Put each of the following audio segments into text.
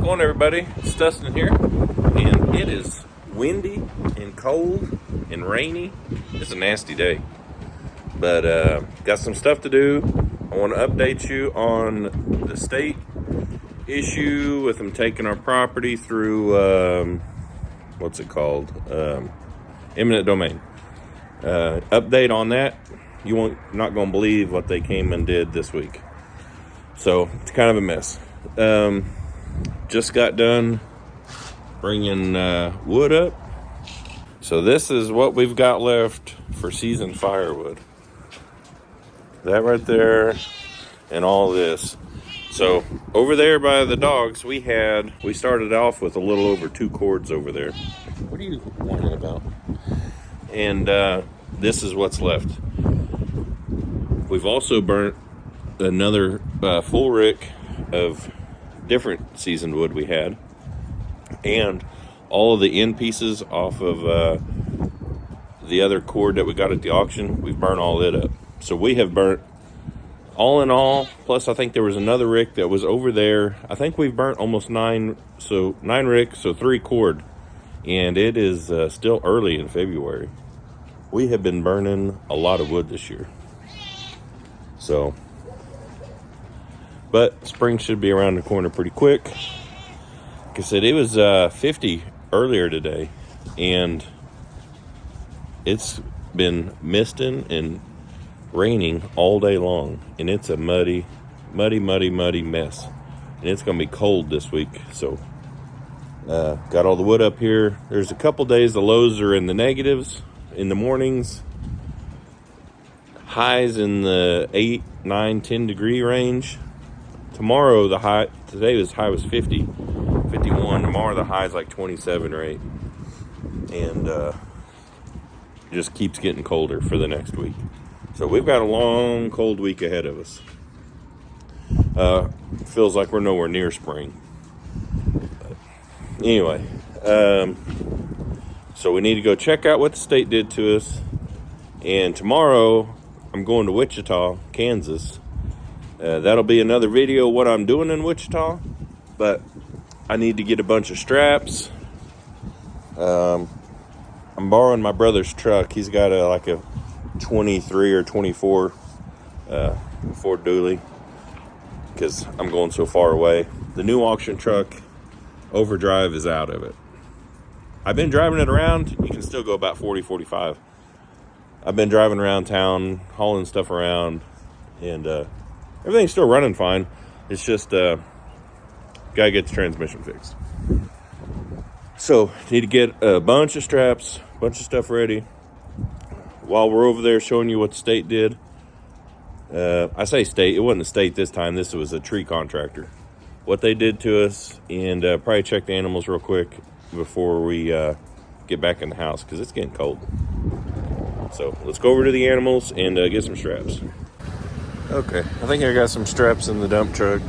going, everybody? It's Dustin here, and it is windy and cold and rainy. It's a nasty day, but got some stuff to do. I want to update you on the state issue with them taking our property through what's it called? Eminent domain. Update on that. Not going to believe what they came and did this week. So it's kind of a mess. Just got done bringing wood up. So this is what we've got left for seasoned firewood. That right there and all this. So over there by the dogs, we started off with a little over 2 cords over there. What are you whining about? And this is what's left. We've also burnt another full rick of different seasoned wood we had, and all of the end pieces off of the other cord that we got at the auction. We've burnt all it up. So we have burnt, all in all, plus I think there was another rick that was over there. I think we've burnt almost 9 ricks, so 3 cord, and it is still early in February. We have been burning a lot of wood this year. So, but spring should be around the corner pretty quick. Like I said, it was 50 earlier today, and it's been misting and raining all day long, and it's a muddy mess, and it's gonna be cold this week. So got all the wood up here. There's a couple days the lows are in the negatives in the mornings, highs in the 8, 9, 10 degree range. Tomorrow today was high was 50, 51. Tomorrow the high is like 27 or 8, and it just keeps getting colder for the next week. So we've got a long cold week ahead of us. Feels like we're nowhere near spring. But anyway, so we need to go check out what the state did to us. And tomorrow I'm going to Wichita, Kansas. That'll be another video of what I'm doing in Wichita. But I need to get a bunch of straps. I'm borrowing my brother's truck. He's got a 23 or 24 Ford Dually, because I'm going so far away. The new auction truck overdrive is out of it. I've been driving it around. You can still go about 40, 45. I've been driving around town, hauling stuff around, and everything's still running fine. It's just gotta get the transmission fixed. So need to get a bunch of straps, a bunch of stuff ready. While we're over there showing you what the state did, I say state, it wasn't the state this time. This was a tree contractor. What they did to us, and probably check the animals real quick before we get back in the house, because it's getting cold. So let's go over to the animals and get some straps. Okay, I think I got some straps in the dump truck.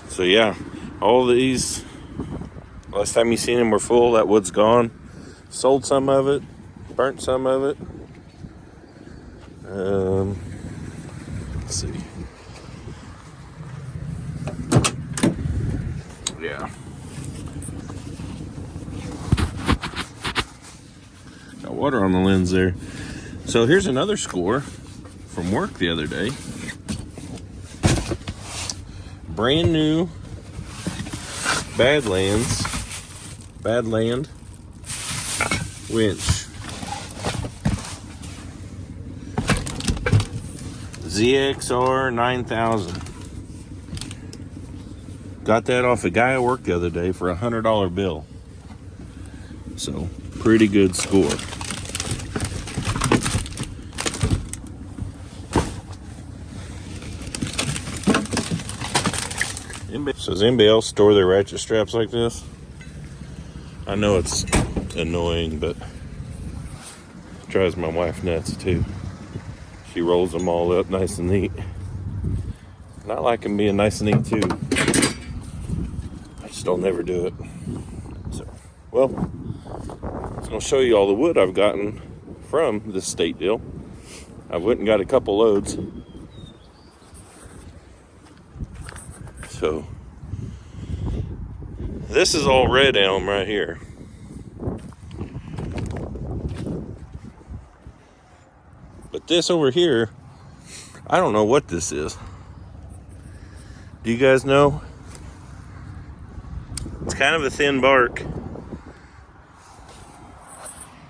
So yeah, all these, last time you seen them were full. That wood's gone. Sold some of it, burnt some of it. Let's see. Yeah. Got water on the lens there. So here's another score from work the other day. Brand new Badland winch. ZXR 9000. Got that off a guy at work the other day for $100 bill. So pretty good score. So does anybody else store their ratchet straps like this? I know it's annoying, but it drives my wife nuts too. She rolls them all up nice and neat. Not like them being nice and neat too. I just don't never do it. So, well, I was going to show you all the wood I've gotten from this state deal. I went and got a couple loads. So This is all red elm right here. But this over here, I don't know what this is. Do you guys know? It's kind of a thin bark.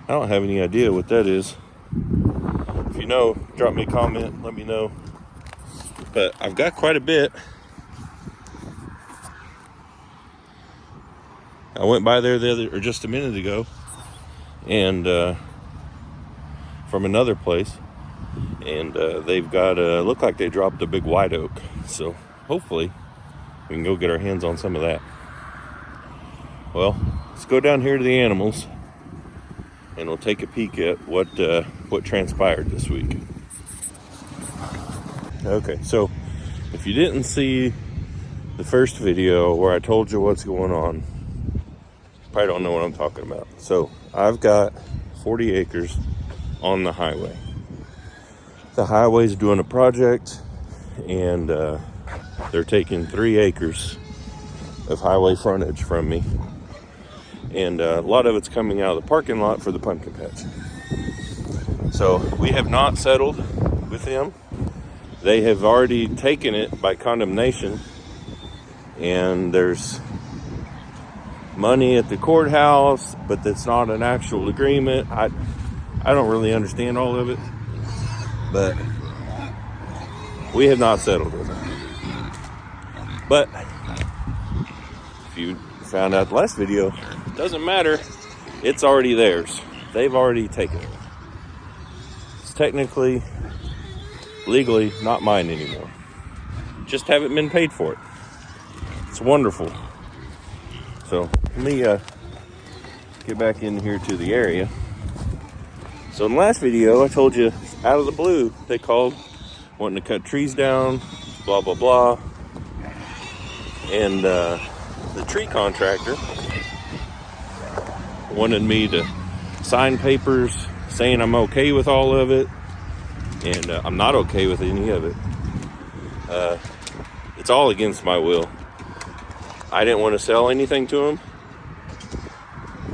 I don't have any idea what that is. If you know, drop me a comment, let me know. But I've got quite a bit. I went by there just a minute ago, and from another place, and they've got look like they dropped a big white oak. So hopefully we can go get our hands on some of that. Well, let's go down here to the animals, and we'll take a peek at what transpired this week. Okay, so if you didn't see the first video where I told you what's going on, probably don't know what I'm talking about. So I've got 40 acres on the highway. The highway's doing a project, and they're taking 3 acres of highway frontage from me, and a lot of it's coming out of the parking lot for the pumpkin patch. So we have not settled with them. They have already taken it by condemnation, and there's money at the courthouse, but that's not an actual agreement. I don't really understand all of it, but we have not settled with them. But if you found out the last video, it doesn't matter. It's already theirs. They've already taken it. It's technically, legally not mine anymore. Just haven't been paid for it. It's wonderful. So let me get back in here to the area. So in the last video, I told you, out of the blue, they called wanting to cut trees down, blah, blah, blah. And the tree contractor wanted me to sign papers saying I'm okay with all of it. And I'm not okay with any of it. It's all against my will. I didn't want to sell anything to him.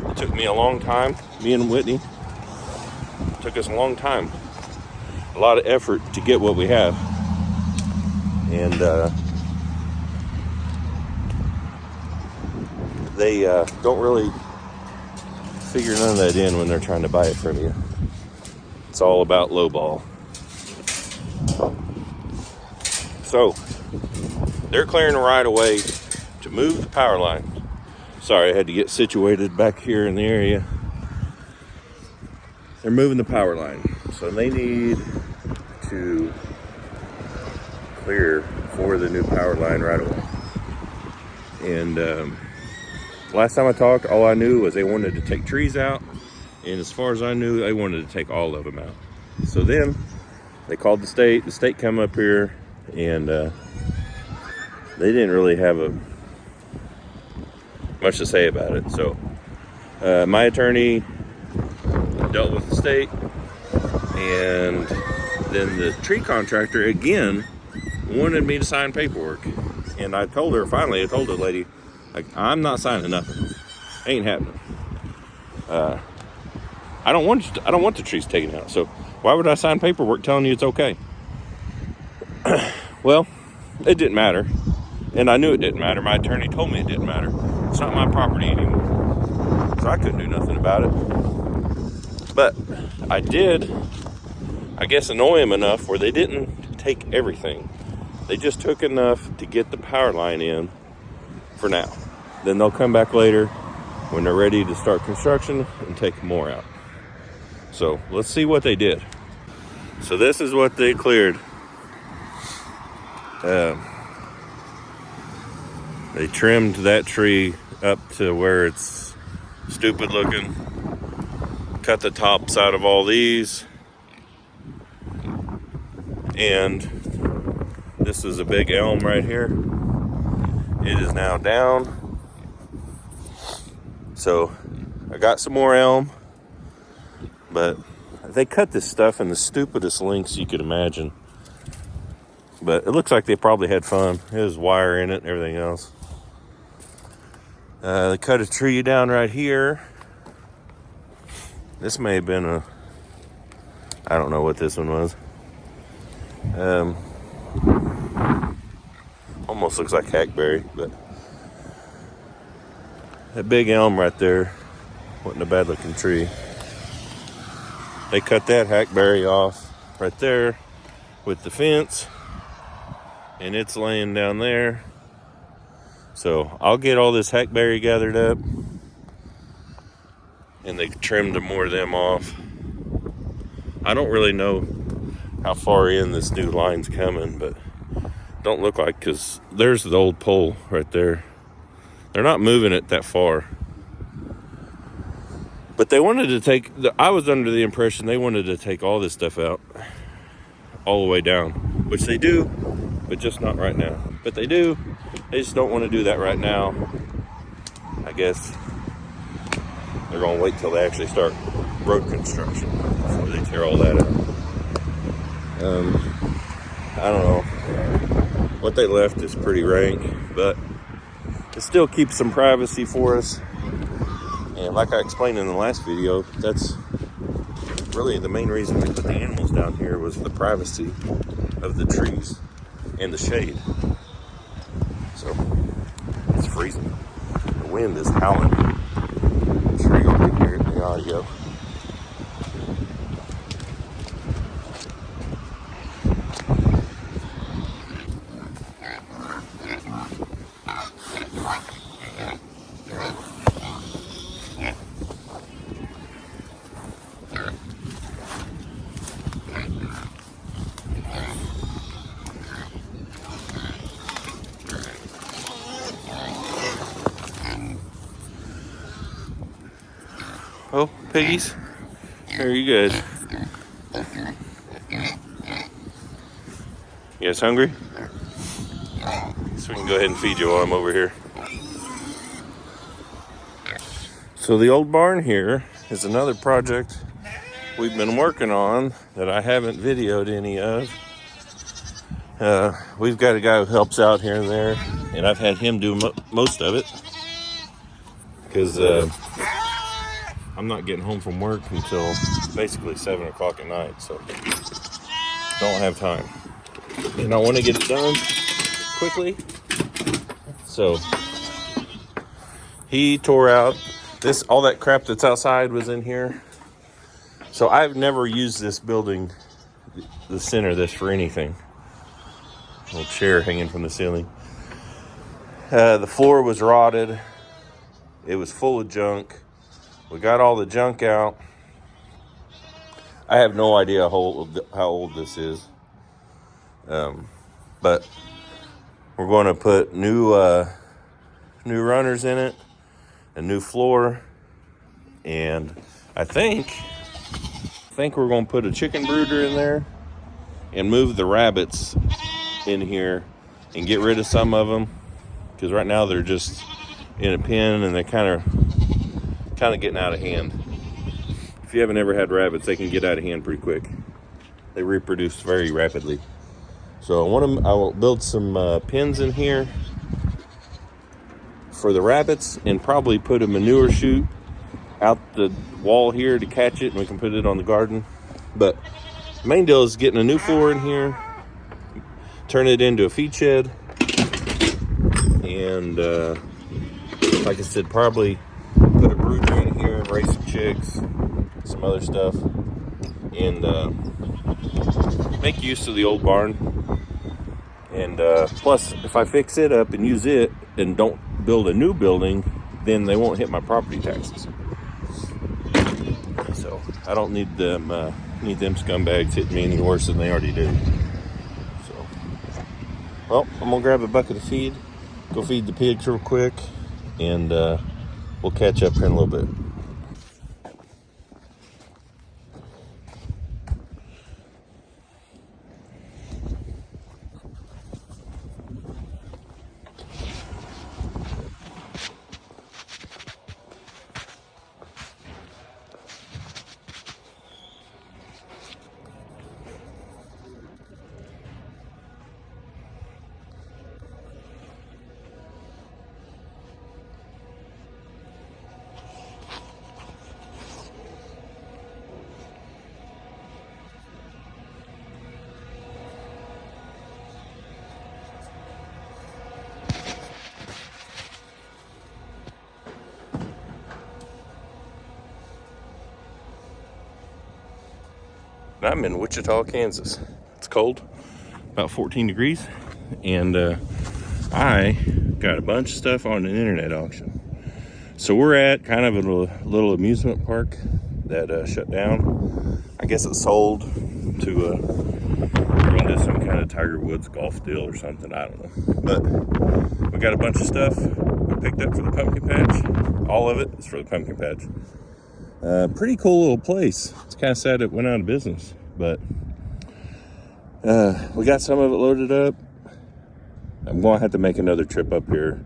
It took me a long time. Me and Whitney. It took us a long time. A lot of effort to get what we have. And they don't really figure none of that in when they're trying to buy it from you. It's all about lowball. So they're clearing a right of way to move the power line. Sorry, I had to get situated back here in the area. They're moving the power line, so they need to clear for the new power line right away. And last time I talked, all I knew was they wanted to take trees out, and as far as I knew, they wanted to take all of them out. So then they called the state. The state came up here, and they didn't really have much to say about it. So my attorney dealt with the state, and then the tree contractor again wanted me to sign paperwork. And I told her, finally, I told the lady, like, I'm not signing nothing. Ain't happening. I don't want the trees taken out. So why would I sign paperwork telling you it's okay? Well, it didn't matter. And I knew it didn't matter. My attorney told me it didn't matter. It's not my property anymore. So I couldn't do nothing about it. But I did, I guess, annoy them enough where they didn't take everything. They just took enough to get the power line in for now. Then they'll come back later when they're ready to start construction and take more out. So let's see what they did. So this is what they cleared. They trimmed that tree up to where it's stupid looking. Cut the tops out of all these. And this is a big elm right here. It is now down. So I got some more elm, but they cut this stuff in the stupidest lengths you could imagine. But it looks like they probably had fun. There's wire in it and everything else. They cut a tree down right here. This may have been I don't know what this one was. Almost looks like hackberry, but that big elm right there wasn't a bad looking tree. They cut that hackberry off right there with the fence, and it's laying down there. So I'll get all this hackberry gathered up, and they trimmed more of them off. I don't really know how far in this new line's coming, but don't look like, because there's the old pole right there. They're not moving it that far. But they wanted to take, I was under the impression they wanted to take all this stuff out, all the way down, which they do, but just not right now. But they do, they just don't want to do that right now. I guess they're going to wait till they actually start road construction before they tear all that out. I don't know. What they left is pretty rank, but it still keeps some privacy for us. And like I explained in the last video, that's really the main reason we put the animals down here, was the privacy of the trees and the shade. So it's freezing. The wind is howling. I'm sure you can hear it in the audio. Oh, piggies, are you good? You guys hungry? So we can go ahead and feed you while I'm over here. So the old barn here is another project we've been working on that I haven't videoed any of. We've got a guy who helps out here and there, and I've had him do most of it, because I'm not getting home from work until basically 7 o'clock at night, so don't have time. And I want to get it done quickly. So he tore out this, all that crap that's outside was in here. So I've never used this building, the center of this, for anything. Little chair hanging from the ceiling. The floor was rotted. It was full of junk. We got all the junk out. I have no idea how old this is. But we're going to put new runners in it, a new floor, and I think we're going to put a chicken brooder in there and move the rabbits in here and get rid of some of them, because right now they're just in a pen and they're kind of getting out of hand. If you haven't ever had rabbits, they can get out of hand pretty quick. They reproduce very rapidly. So I will build some pens in here for the rabbits, and probably put a manure chute out the wall here to catch it, and we can put it on the garden. But the main deal is getting a new floor in here, turn it into a feed shed, and like I said, probably put a brooder in here and raise some chicks, some other stuff, and make use of the old barn. And plus, if I fix it up and use it and don't build a new building, then they won't hit my property taxes. So I don't need them scumbags hitting me any worse than they already do. So, well, I'm gonna grab a bucket of feed, go feed the pigs real quick, and we'll catch up here in a little bit. And I'm in Wichita, Kansas. It's cold, about 14 degrees, and I got a bunch of stuff on an internet auction. So we're at kind of a little amusement park that shut down. I guess it sold to into some kind of Tiger Woods golf deal or something. I don't know. But we got a bunch of stuff we picked up for the pumpkin patch. All of it is for the pumpkin patch. Pretty cool little place. It's kind of sad it went out of business, but we got some of it loaded up. I'm going to have to make another trip up here.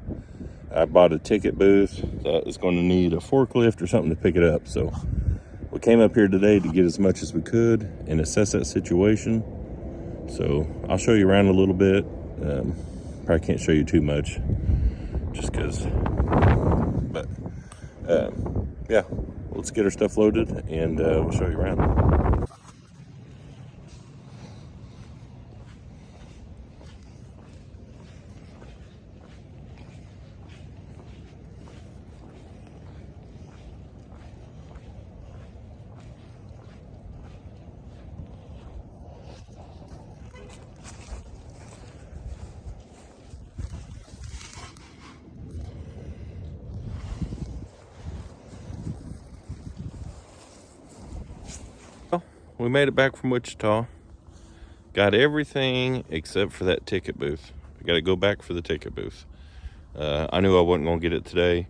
I bought a ticket booth that is going to need a forklift or something to pick it up. So we came up here today to get as much as we could and assess that situation. So I'll show you around a little bit. Probably can't show you too much just because, but yeah, let's get our stuff loaded and we'll show you around. We made it back from Wichita. Got everything except for that ticket booth. I got to go back for the ticket booth. I knew I wasn't going to get it today.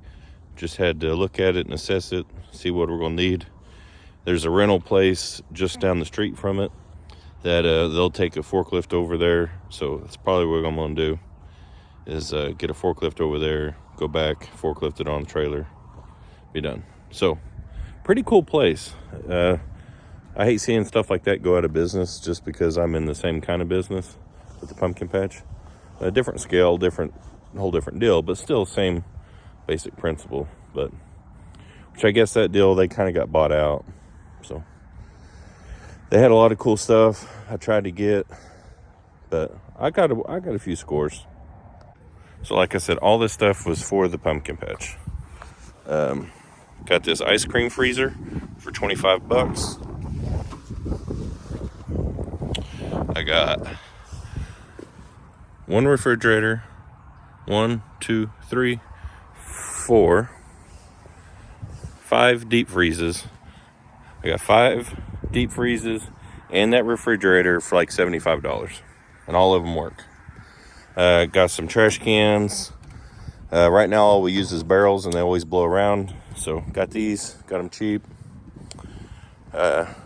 Just had to look at it and assess it, see what we're going to need. There's a rental place just down the street from it that they'll take a forklift over there. So that's probably what I'm going to do is get a forklift over there, go back, forklift it on a trailer, be done. So pretty cool place. I hate seeing stuff like that go out of business just because I'm in the same kind of business with the pumpkin patch. A different scale, whole different deal, but still same basic principle. But which I guess that deal, they kind of got bought out. So they had a lot of cool stuff I tried to get, but I got a few scores. So like I said, all this stuff was for the pumpkin patch. Got this ice cream freezer for $25. I got one refrigerator, 1, 2, 3, 4, 5 deep freezes. I got 5 deep freezes and that refrigerator for like $75, and all of them work. Got some trash cans. Right now all we use is barrels and they always blow around. So got these, got them cheap.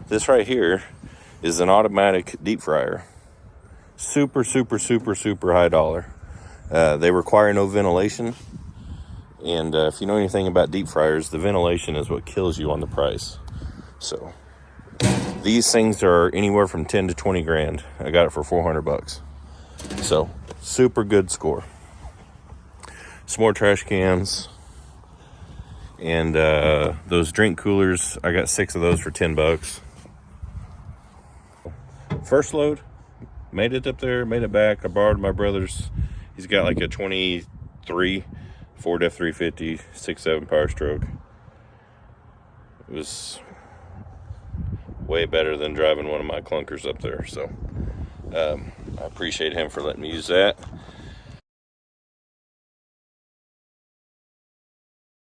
This right here is an automatic deep fryer. Super high dollar. They require no ventilation. And if you know anything about deep fryers, the ventilation is what kills you on the price. So these things are anywhere from 10 to 20 grand. I got it for $400. So super good score. Some more trash cans. And those drink coolers, I got 6 of those for $10. First load, made it up there, made it back. I borrowed my brother's. He's got like a 23 Ford F-350 6.7 Power Stroke. It was way better than driving one of my clunkers up there. So I appreciate him for letting me use that.